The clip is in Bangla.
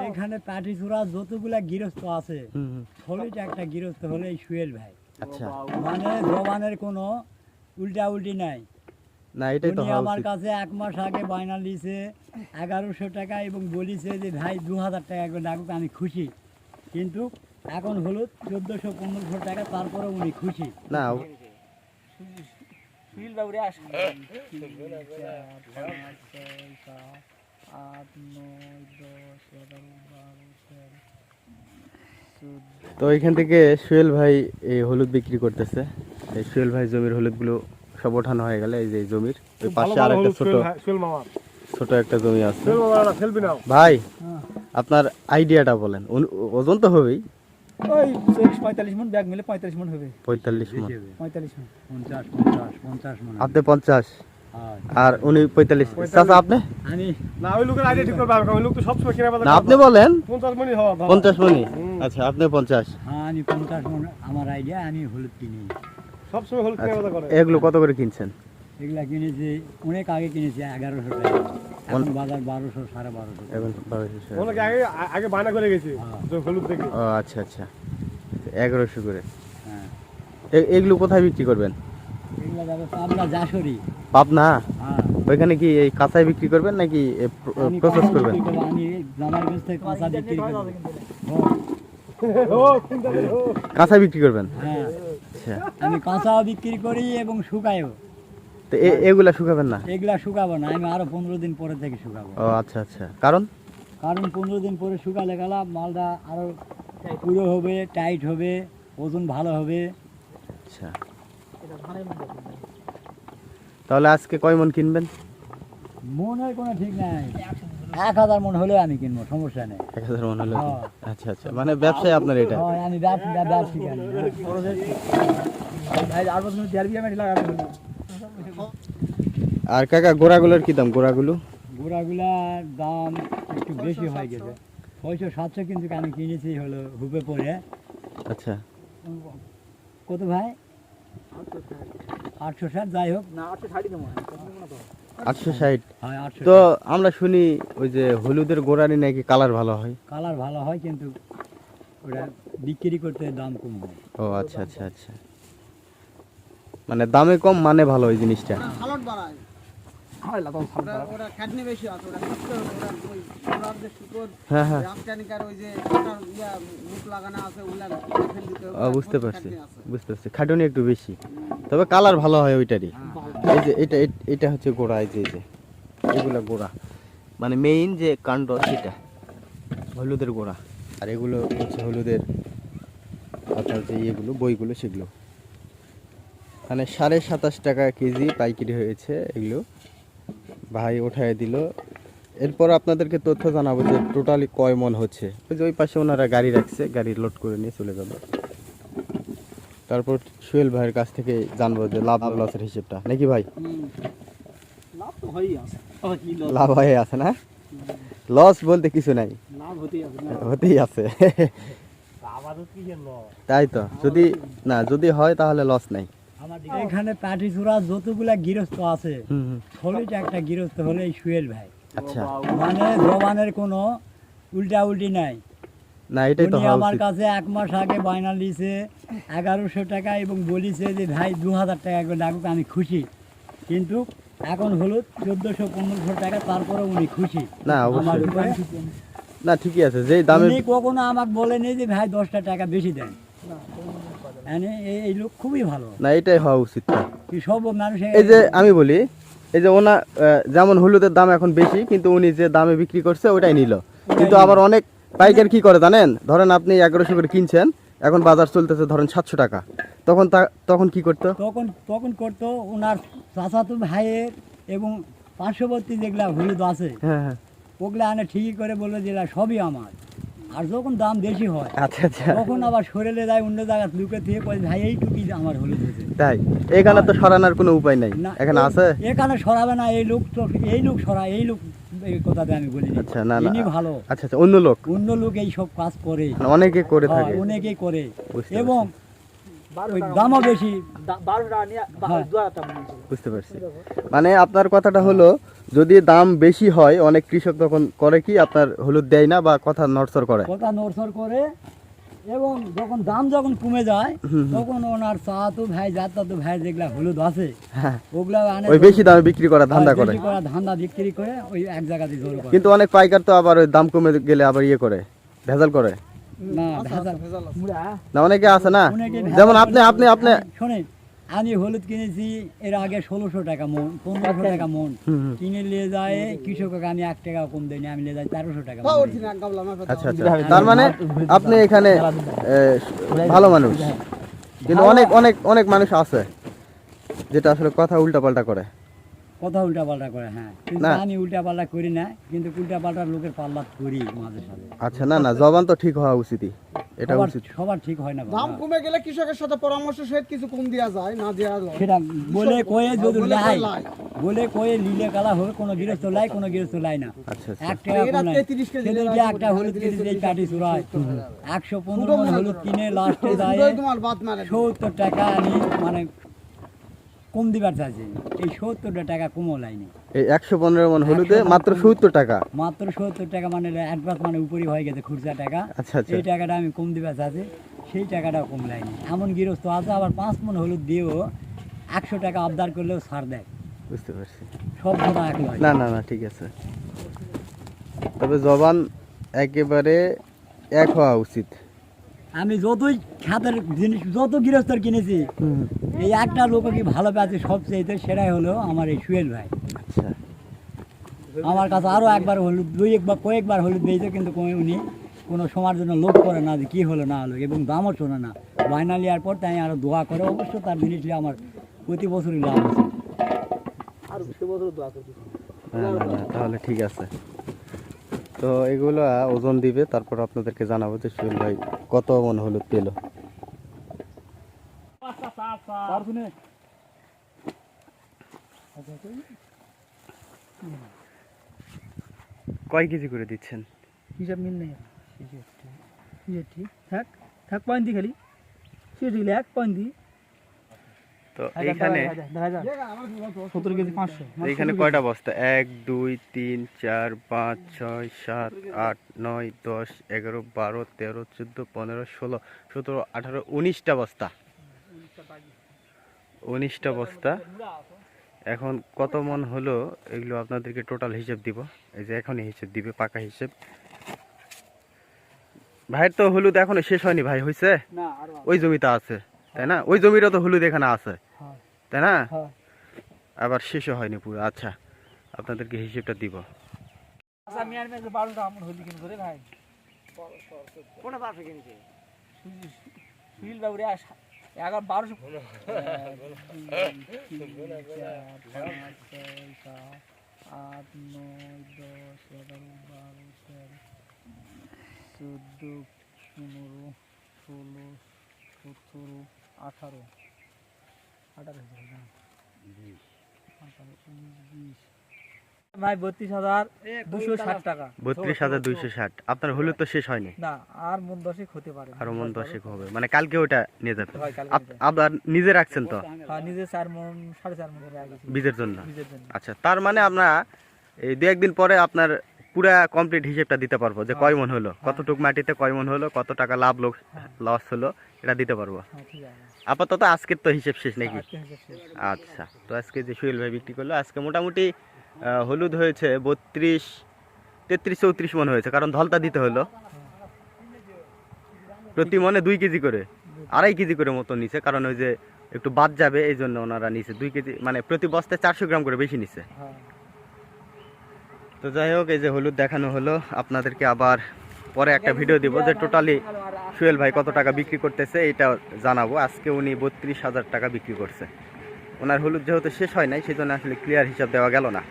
এখানে পাটি চূড়া যতগুলা গৃহস্থ আছে হলিটা একটা গৃহস্থ হলে এই সুয়েল ভাই। আচ্ছা, মানে জবানের কোনো উল্টা উল্টি নাই। না এটাই তো উনি হওয়া আমার উচিত। কাছে 1 মাস আগে বায়না লিছে 1100 টাকা এবং বলিছে যে ভাই 2000 টাকা করে লাগুক, আমি খুশি। কিন্তু এখন হলো 1400-1500 টাকা, তারপরে উনি খুশি না সুনীল বাবুরে আস 8, 9, 10, 11, 12, 13, 14। তো এখান থেকে সুয়েল ভাই এই হলুদ বিক্রি করতেছে। এই সুয়েল ভাই জমির হলুদগুলো সব ওঠানো হয়ে গেলে এই যে জমির ওই পাশে আর একটা ছোট একটা জমি আছে। ভাই আপনার আইডিয়াটা বলেন, ওজন তো হবেই ওই 45 মণ, ব্যাগ মিলে 45 মণ হবে। 45 মণ, 45 মণ, 50 মণ। আপনি 50 হ্যাঁ। আর উনি 45। চাচা আপনি? আমি না ওই লোকের আইডিয়া ঠিক করবে, ওই লোক তো সব সময় কিনা বাজার না আপনি বলেন 50 মণই হওয়া 50 মণই। আচ্ছা আপনি 50। হ্যাঁ, আমি 50 মণ আমার আইডিয়া, আমি হলুদ কিনি। সব সময় হলুদ কিনা বাজার করে। এগুলো কত করে কিনছেন? এগুলা কিনেছি অনেক আগে কিনেছি 1100 টাকা, এখন বাজার 1200, 1250। এখন 1200। ওনাকে আগে আগে বায়না করে গেছি যে হলুদ দেখে। ও আচ্ছা আচ্ছা, 1100 করে। হ্যাঁ, এগুলো কোথায় বিক্রি করবেন? এগুলা যাবে পাবনা, যশোরী। পাবনা? হ্যাঁ, ওইখানে কি এই কাঁচায় বিক্রি করবেন নাকি আমি প্রসেস কাঁচা করবেন? বিক্রি করবো, আমি জামার কাছ থেকে কাঁচা বিক্রি করবো। ও চিন্তা করে ও কাঁচা বিক্রি করবেন? হ্যাঁ, আচ্ছা, আমি কাঁচাও বিক্রি করি এবং শুকাইও। তো এগুলা শুকাবেন না? এগুলা শুকাবো না, আমি আরো 15 দিন পরে থেকে শুকাবো। ও আচ্ছা আচ্ছা, কারণ? কারণ 15 দিন পরে শুকালে গেলা মালটা আরো পুরো হবে, টাইট হবে, ওজন ভালো হবে। আচ্ছা, এটা ধানের মধ্যে। তাহলে আজকে কয় মণ কিনবেন? মনের কোনো ঠিক নাই, 1000 মন হলেও আমি কিনবো, সমস্যা নেই। 1000 মণ হলো? হ্যাঁ। আচ্ছা আচ্ছা, মানে ব্যবসায় আপনার এটা? হ্যাঁ, আমি ব্যবসা জানি। আর বছর দেড় বিঘা মাটি লাগাবে। আর কাকা গোড়াগুলোর কি দাম? গোড়াগুলো গোড়াগুলার দাম একটু বেশি হয়ে গেছে, 600-700, কিন্তু আমি কিনেছি হলো হুপে পরে। আচ্ছা, কত ভাই? 860, যাই হোক। না 860 দেবো। 860। হয় 800। তো আমরা শুনি ওই যে হলুদের গোড়ারই নাকি কালার ভালো হয়। কালার ভালো হয়, কিন্তু ওটা বিক্রি করতে দাম কম হয়। ও আচ্ছা আচ্ছা আচ্ছা, মানে দামে কম মানে ভালো ওই জিনিসটা। সালট বাড়ায় হয় লাগাও ভালো। ওরা খাটনি বেশি আছে, ওরা কষ্ট ওরা ওই ওনার যে শুকর হ্যাঁ হ্যাঁ, রামটানিকার ওই যে ওটার মুখ লাগানো আছে ওগুলা ফেল দিতে হবে, বুঝতে ওরা পারছি খাটনি আছে। বুঝতে পারছি, খাটুনি একটু বেশি, তবে কালার ভালো হয় ওইটারই। এই যে এটা হচ্ছে গোড়া, এই যে এগুলা গোড়া, মানে মেইন যে কাণ্ড সেটা হলুদের গোড়া, আর এগুলো হচ্ছে হলুদের আপনার যে ইয়েগুলো বইগুলো সেগুলো। মানে 27.5 টাকা কেজি পাইকারি হয়েছে এগুলো, ভাই উঠায় দিল। এরপর আপনাদেরকে তথ্য জানাবো যে টোটালি কয় মন হচ্ছে। ওই যে ওই পাশে ওনারা গাড়ি রাখছে, গাড়ি লোড করে নিয়ে চলে যাবে। তারপর সুয়েল ভাইয়ের কাছ থেকে জানবো যে লাভ লসের হিসেবটা, নাকি ভাই? লাভ তো হয়ই আছে। কি লস? লাভ হয়ে আছে না, লস বলতে কিছু নাই, লাভ হতেই আছে না। হতেই আছে। আমাদের কি হলো তাই তো, যদি হয় তাহলে লস নাই। এখানে পাটি চূড়া যতগুলা গৃহস্থ আছে হুম হুম, হলিটা একটা গৃহস্থ হলে এই সুয়েল ভাই। আচ্ছা, মানে জবানের কোনো উল্টা উল্টি নাই। না এটাই তো উনি হওয়া আমার উচিত। কাছে 1 মাস আগে বায়না লিছে 1100 টাকা এবং বলিছে যে ভাই 2000 টাকা করে লাগুক, আমি খুশি। কিন্তু এখন হলো 1400-1500 টাকা, তারপরে উনি খুশি। না আমার অবশ্যই, উপরে না ঠিকই আছে, যেই দামে উনি কখনো আমাকে বলেনি যে ভাই 10টা টাকা বেশি দেন। মানে এই লোক খুবই ভালো, না এটাই হওয়া উচিত না। কি সব মানুষের। এই যে আমি বলি, এই যে ওনা যেমন হলুদের দাম এখন বেশি, কিন্তু উনি যে দামে বিক্রি করছে ওটাই নিল। কিন্তু আবার অনেক পাইকার কি করে জানেন, ধরেন আপনি 1100 করে কিনছেন, এখন বাজার চলতেছে ধরেন 700 টাকা, তখন কি করতো? তখন করতো ওনার চাচাতো ভাইয়ের এবং পার্শ্ববর্তী যেগুলা হলুদ আছে হ্যাঁ হ্যাঁ, ওগুলা আনে ঠিকই করে বললো যে এগুলা সবই আমার। আর যখন দাম বেশি হয় আচ্ছা আচ্ছা, তখন আবার সরেলে যায় অন্য জায়গায় লুকে থেকে বলে ভাই এইটুকুই আমার হলুদ হয়েছে। তাই এখানে তো সরানোর কোনো উপায় নাই, না, এখানে আছে। এখানে সরাবে না, এই লোক এই লোক এই কথাতে আমি বলি না। আচ্ছা, না না, ইনি ভালো, আচ্ছা আচ্ছা, অন্য লোক অন্য লোক এই সব কাজ করে, মানে অনেকে করে থাকে, অনেকেই করে বুঝতে এবং 12 ওই টাকা দামও বেশি। 12 টাকা নিয়ে হ্যাঁ। 2000 টাকা নিয়ে। বুঝতে পারছি। মানে আপনার কথাটা হলো যদি দাম বেশি হয় অনেক কৃষক তখন করে কি আপনার হলুদ দেয় না বা কথা নড়চড় করে? কথা নড়চড় করে, এবং দাম কমে যায় তখন ওনার চাচাতো ভাই জাতাতো ভাই যেগুলা হলুদ আছে হ্যাঁ, ওগুলা আনে, ওই বেশি দামে বিক্রি করা ধান্দা করে। বেশি করা ধান্দা বিক্রি করে ওই এক জায়গাতে জোর করে। কিন্তু অনেক পাইকার তো আবার ওই দাম কমে গেলে আবার ইয়ে করে, ভেজাল করে না আচ্ছা, ভেজাল ভেজাল আছে। না, অনেকে আছে না, অনেকে ভেজাল যেমন করে। আপনি শোনেন, আমি হলুদ কিনেছি এর আগে 1600 টাকা মন, 1500 টাকা মন কিনে নিয়ে যায় কৃষককে, আমি 1 টাকা কম দিইনি, আমি নিয়ে যাই 1300 টাকা মন তাও দিই। অরিজিনাল এক গাবলা মাপে আচ্ছা দাও। আচ্ছা, তার মানে আপনি এখানে ভালো মানুষ, কিন্তু অনেক অনেক অনেক মানুষ আছে যেটা আসলে কথা উল্টাপাল্টা করে। কথা উল্টা পাল্টা করে, হ্যাঁ, কিন্তু না। আমি উল্টা পাল্টা করি না, কিন্তু উল্টা পাল্টা লোকের পাল্লা করি মাঝে সাথে। আচ্ছা, না না, জবান তো ঠিক হওয়া উচিতই, এটা উচিত। সবার ঠিক হয় না বাবা। দাম কমে গেলে কৃষকের সাথে পরামর্শ সহিত কিছু কম দেওয়া যায়, না দেওয়া যায়। সেটা বলে কয়ে যদি বলে লাই, লাই। বলে কয়ে লিলে কালা হবে, কোনো গৃহস্থ লাই, কোনো গৃহস্থ লাই না। আচ্ছা আচ্ছা, 1 টাকা এরা কম নাই। 33 কেজি সেদিনকে লেবার একটা করে, হলুদ কিনেছি এই কাটি চূড়ায় 115 দুটো মণ মনে হলুদ করো। কিনে লাস্টে যায় দুটোই তোমার বাদ মারে। 70 টাকা আমি মানে কম দিবার চাইছি, এই 70 টাকা কমও লাইনি, এই 115 মণ হলুদে মাত্র 70 টাকা। মাত্র 70 টাকা, মানে অ্যাডভান্স মানে উপরই হয়ে গেছে খুচরা টাকা। আচ্ছা আচ্ছা, এই টাকাটা আমি কম দিবার চাইছি, সেই টাকাটাও কম লাইনি। এমন গৃহস্থ আছে আবার 5 মণ হলুদ দিয়েও 100 টাকা আবদার করলেও ছাড় দেয়, বুঝতে পারছি। সব কথা এক লয়। না না না, ঠিক আছে, তবে জবান একেবারে এক হওয়া উচিত। আমি যতই খাতের জিনিস যত গৃহস্থর কিনেছি, এই একটা লোক কি ভালো পেয়েছে সবচেয়ে, সেটাই হলো আমার এই সুয়েল ভাই। আচ্ছা, আমার কাছে আরও একবার হলুদ কয়েকবার হলুদ পেয়েছে, কিন্তু উনি কোনো সময়ের জন্য লোক করে না যে কী হলো না হলো, এবং দামও শোনে না। বায়না নেওয়ার পর তাই আরও দোয়া করে, অবশ্য তার জিনিস নিয়ে আমার প্রতি বছরই লাভ আছে। আর সে বছর দোয়া করছি। না না না, তাহলে ঠিক আছে। তো এগুলো ওজন দিবে, তারপর আপনাদেরকে জানাবো যে সুহেল ভাই কত মণ হলুদ পেল। কয় কেজি করে দিচ্ছেন? হিসাব মিল নেই, ঠিক থাক থাক, পয়েন্ট দি খালি সেটি 1 পয়েন্ট দি। তো এইখানে 70 কেজি 500। এইখানে কয়টা বস্তা? 1 2 3 4 5 6 7 8 9 10 11 12 13 14 15 16 17 18 19টা বস্তা, 19টা বস্তা। এখন কত মণ হলো এগুলো আপনাদেরকে টোটাল হিসেব দিব, এই যে এখনই হিসেব দিবে, পাকা হিসেব। ভাইয়ের তো হলুদ এখনো শেষ হয়নি ভাই, হয়েছে? না আর ওই জমিতে আছে, তাই না? ওই জমিরও তো হলুদ এখানে আছে, হ্যাঁ। তাই না? হ্যাঁ। আবার শেষও হয়নি পুরো। আচ্ছা, আপনাদেরকে হিসেবটা দিব। আচ্ছা, আমি আর 12টা আমন হলুদ কিনে ধরে ভাই। কোনটা পারফে কিনছে? সুইল বাবুরে 11 1200 8 9 10 11 12 13 14 15 16 17 18 ভাই 32,260 টাকা। 32,260। আপনার হলুদ তো শেষ হয়নি, না, আর মন 10 হতে পারে। আরো মন 10 হবে, মানে কালকে ওটা নিয়ে যাবেন। হয়, কালকে নিয়ে আবার নিজে রাখছেন তো হ্যাঁ, নিজে 4 মন 4.5 মন করে আগেছি বীজের জন্য? বীজের জন্য। আচ্ছা, তার মানে আমরা এই 2-1 দিন পরে আপনার পুরা কমপ্লিট হিসেবটা দিতে পারবো যে কয় মণ হলো, কতটুক মাটিতে কয় মণ হলো, কত টাকা লাভ লস হলো, এটা দিতে পারবো। হ্যাঁ, ঠিক আছে। আপাতত আজকের তো হিসেব শেষ নাকি? আজকে হিসাব শেষ। আচ্ছা, তো আজকে যে সুহেল ভাই বিক্রি করলো, আজকে মোটামুটি হলুদ হয়েছে 32 33 34 মণ হয়েছে, কারণ ধলতা দিতে হলো। প্রতি মনে 2 কেজি করে, 2.5 কেজি করে মতো নিছে, কারণ ওই যে একটু বাদ যাবে এই জন্য ওনারা নিছে 2 কেজি, মানে প্রতি বস্তায় 400 গ্রাম করে বেশি নিছে। হ্যাঁ। তো যাই হোক, এই যে হলুদ দেখানো হলো, আপনাদেরকে আবার পরে একটা ভিডিও দিব যে টোটালি সুহেল ভাই কত টাকা বিক্রি করতেছে এটা জানাবো। আজকে উনি 32,000 টাকা বিক্রি করছে। ওনার হলুদ যেহেতু শেষ হয় নাই, সেই জন্য আসলে ক্লিয়ার হিসাব দেওয়া গেল না।